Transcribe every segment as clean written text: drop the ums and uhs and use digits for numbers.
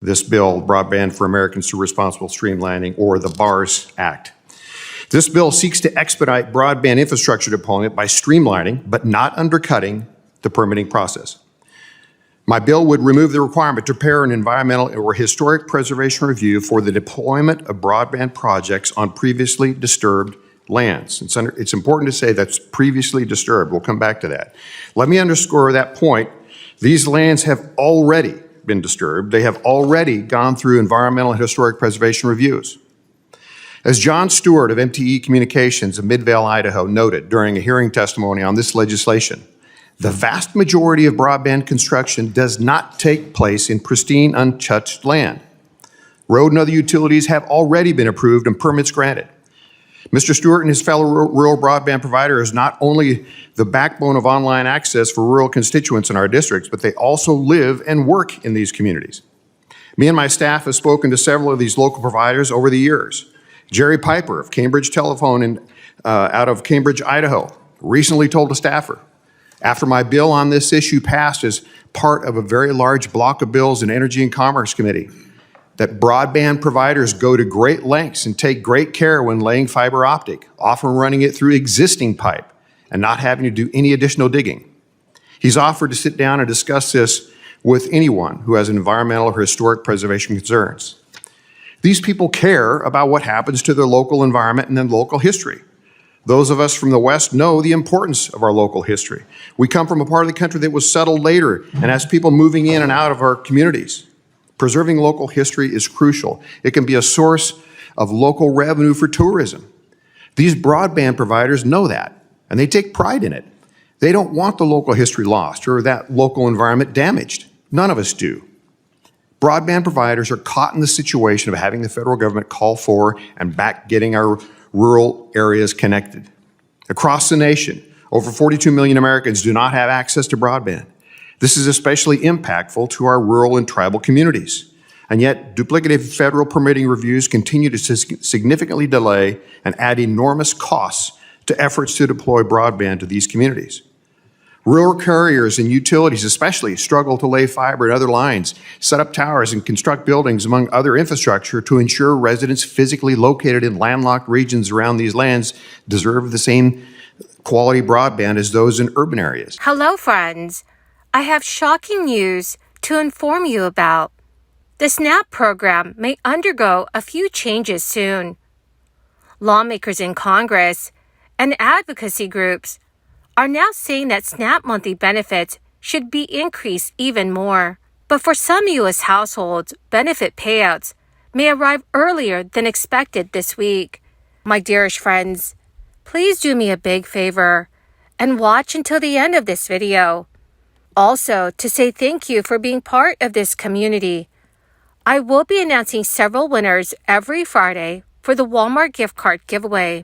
this bill, Broadband for Americans Through Responsible Streamlining, or the BARS Act. This bill seeks to expedite broadband infrastructure deployment by streamlining, but not undercutting, the permitting process. My bill would remove the requirement to prepare an environmental or historic preservation review for the deployment of broadband projects on previously disturbed lands. It's important to say that's previously disturbed. We'll come back to that. Let me underscore that point. These lands have already been disturbed. They have already gone through environmental and historic preservation reviews. As John Stewart of MTE Communications of Midvale, Idaho noted during a hearing testimony on this legislation, the vast majority of broadband construction does not take place in pristine, untouched land. Road and other utilities have already been approved and permits granted. Mr. Stewart and his fellow rural broadband provider is not only the backbone of online access for rural constituents in our districts, but they also live and work in these communities. Me and my staff have spoken to several of these local providers over the years. Jerry Piper of Cambridge Telephone out of Cambridge, Idaho, recently told a staffer, after my bill on this issue passed as part of a very large block of bills in Energy and Commerce Committee, that broadband providers go to great lengths and take great care when laying fiber optic, often running it through existing pipe and not having to do any additional digging. He's offered to sit down and discuss this with anyone who has environmental or historic preservation concerns. These people care about what happens to their local environment and then local history. Those of us from the West know the importance of our local history. We come from a part of the country that was settled later and has people moving in and out of our communities. Preserving local history is crucial. It can be a source of local revenue for tourism. These broadband providers know that, and they take pride in it. They don't want the local history lost or that local environment damaged. None of us do. Broadband providers are caught in the situation of having the federal government call for and back getting our rural areas connected. Across the nation, over 42 million Americans do not have access to broadband. This is especially impactful to our rural and tribal communities. And yet, duplicative federal permitting reviews continue to significantly delay and add enormous costs to efforts to deploy broadband to these communities. Rural carriers and utilities especially struggle to lay fiber and other lines, set up towers, and construct buildings, among other infrastructure, to ensure residents physically located in landlocked regions around these lands deserve the same quality broadband as those in urban areas. Hello, friends. I have shocking news to inform you about. The SNAP program may undergo a few changes soon. Lawmakers in Congress and advocacy groups are now saying that SNAP monthly benefits should be increased even more. But for some U.S. households, benefit payouts may arrive earlier than expected this week. My dearest friends, please do me a big favor and watch until the end of this video. Also, to say thank you for being part of this community, I will be announcing several winners every Friday for the Walmart gift card giveaway.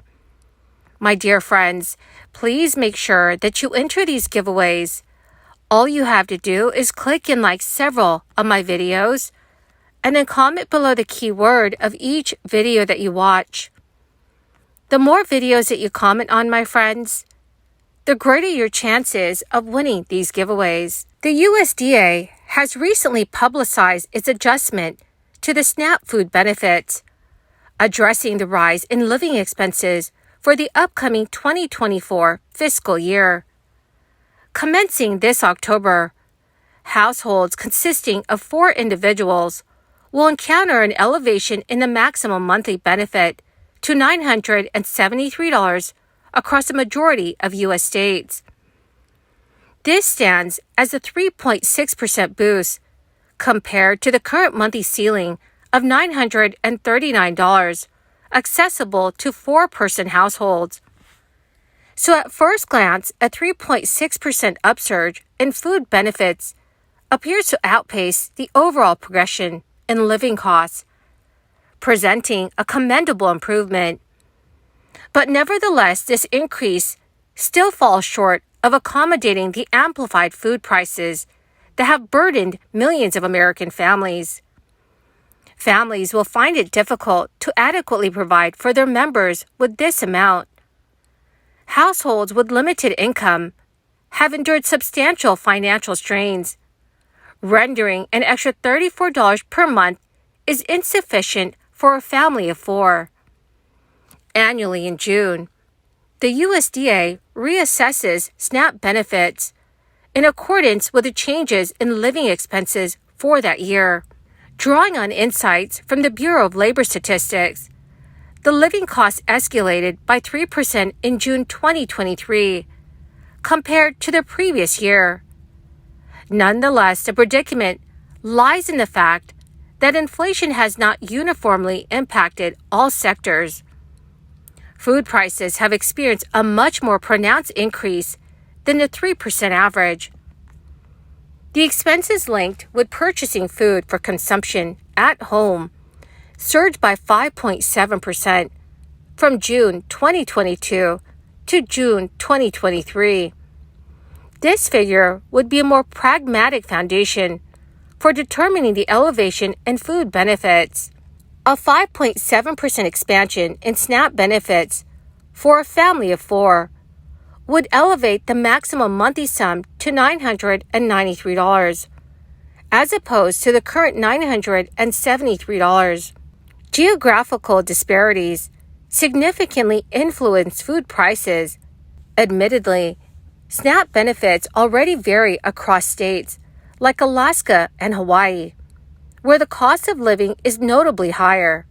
My dear friends, please make sure that you enter these giveaways. All you have to do is click and like several of my videos, and then comment below the keyword of each video that you watch. The more videos that you comment on, my friends, the greater your chances of winning these giveaways. The USDA has recently publicized its adjustment to the SNAP food benefits, addressing the rise in living expenses for the upcoming 2024 fiscal year. Commencing this October, households consisting of 4 individuals will encounter an elevation in the maximum monthly benefit to $973 across the majority of U.S. states. This stands as a 3.6% boost compared to the current monthly ceiling of $939, accessible to 4-person households. So at first glance, a 3.6% upsurge in food benefits appears to outpace the overall progression in living costs, presenting a commendable improvement. But nevertheless, this increase still falls short of accommodating the amplified food prices that have burdened millions of American families. Families will find it difficult to adequately provide for their members with this amount. Households with limited income have endured substantial financial strains, rendering an extra $34 per month is insufficient for a family of 4. Annually in June, the USDA reassesses SNAP benefits in accordance with the changes in living expenses for that year. Drawing on insights from the Bureau of Labor Statistics, the living costs escalated by 3% in June 2023 compared to the previous year. Nonetheless, the predicament lies in the fact that inflation has not uniformly impacted all sectors. Food prices have experienced a much more pronounced increase than the 3% average. The expenses linked with purchasing food for consumption at home surged by 5.7% from June 2022 to June 2023. This figure would be a more pragmatic foundation for determining the elevation in food benefits. A 5.7% expansion in SNAP benefits for a family of 4 would elevate the maximum monthly sum to $993, as opposed to the current $973. Geographical disparities significantly influence food prices. Admittedly, SNAP benefits already vary across states like Alaska and Hawaii, where the cost of living is notably higher.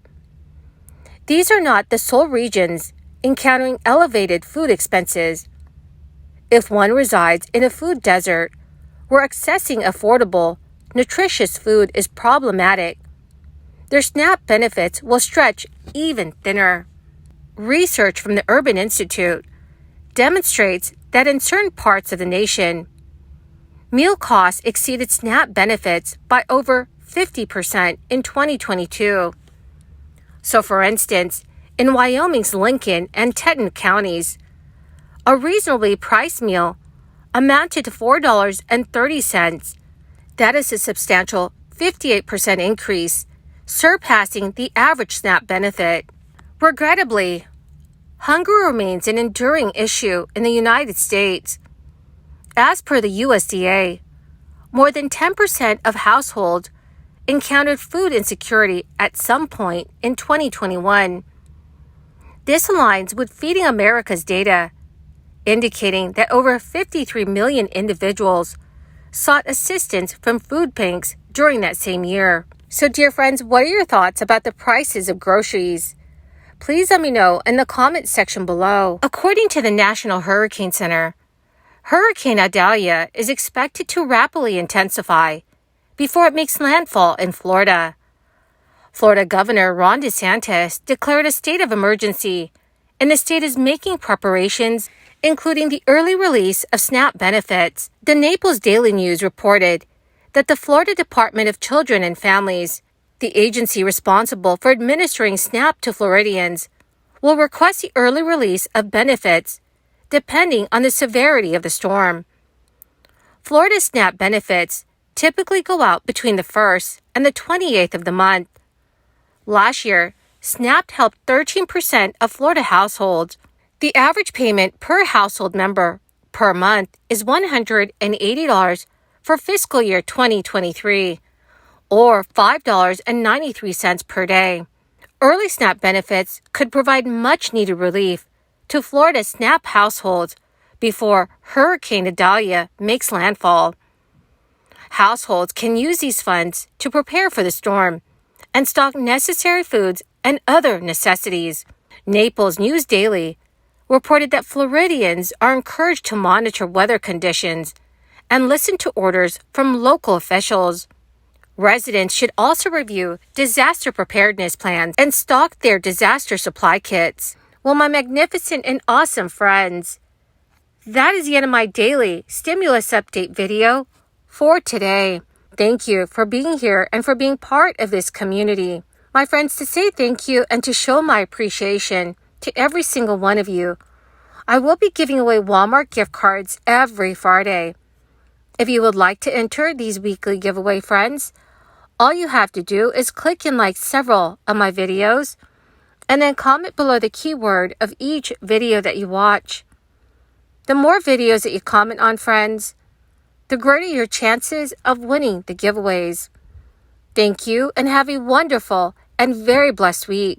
These are not the sole regions encountering elevated food expenses. If one resides in a food desert where accessing affordable, nutritious food is problematic, their SNAP benefits will stretch even thinner. Research from the Urban Institute demonstrates that in certain parts of the nation, meal costs exceeded SNAP benefits by over 50% in 2022. So, for instance, in Wyoming's Lincoln and Teton counties, a reasonably priced meal amounted to $4.30. That is a substantial 58% increase, surpassing the average SNAP benefit. Regrettably, hunger remains an enduring issue in the United States. As per the USDA, more than 10% of households encountered food insecurity at some point in 2021. This aligns with Feeding America's data, indicating that over 53 million individuals sought assistance from food banks during that same year. So, dear friends, what are your thoughts about the prices of groceries? Please let me know in the comment section below. According to the National Hurricane Center, Hurricane Idalia is expected to rapidly intensify before it makes landfall in Florida. Florida Governor Ron DeSantis declared a state of emergency, and the state is making preparations, including the early release of SNAP benefits. The Naples Daily News reported that the Florida Department of Children and Families, the agency responsible for administering SNAP to Floridians, will request the early release of benefits depending on the severity of the storm. Florida SNAP benefits typically go out between the 1st and the 28th of the month. Last year, SNAP helped 13% of Florida households. The average payment per household member per month is $180 for fiscal year 2023, or $5.93 per day. Early SNAP benefits could provide much-needed relief to Florida SNAP households before Hurricane Idalia makes landfall. Households can use these funds to prepare for the storm and stock necessary foods and other necessities. Naples News Daily reported that Floridians are encouraged to monitor weather conditions and listen to orders from local officials. Residents should also review disaster preparedness plans and stock their disaster supply kits. Well, my magnificent and awesome friends, that is the end of my daily stimulus update video for today. Thank you for being here and for being part of this community. My friends, to say thank you and to show my appreciation to every single one of you, I will be giving away Walmart gift cards every Friday. If you would like to enter these weekly giveaway, friends, all you have to do is click and like several of my videos and then comment below the keyword of each video that you watch. The more videos that you comment on, friends, the greater your chances of winning the giveaways. Thank you and have a wonderful and very blessed week.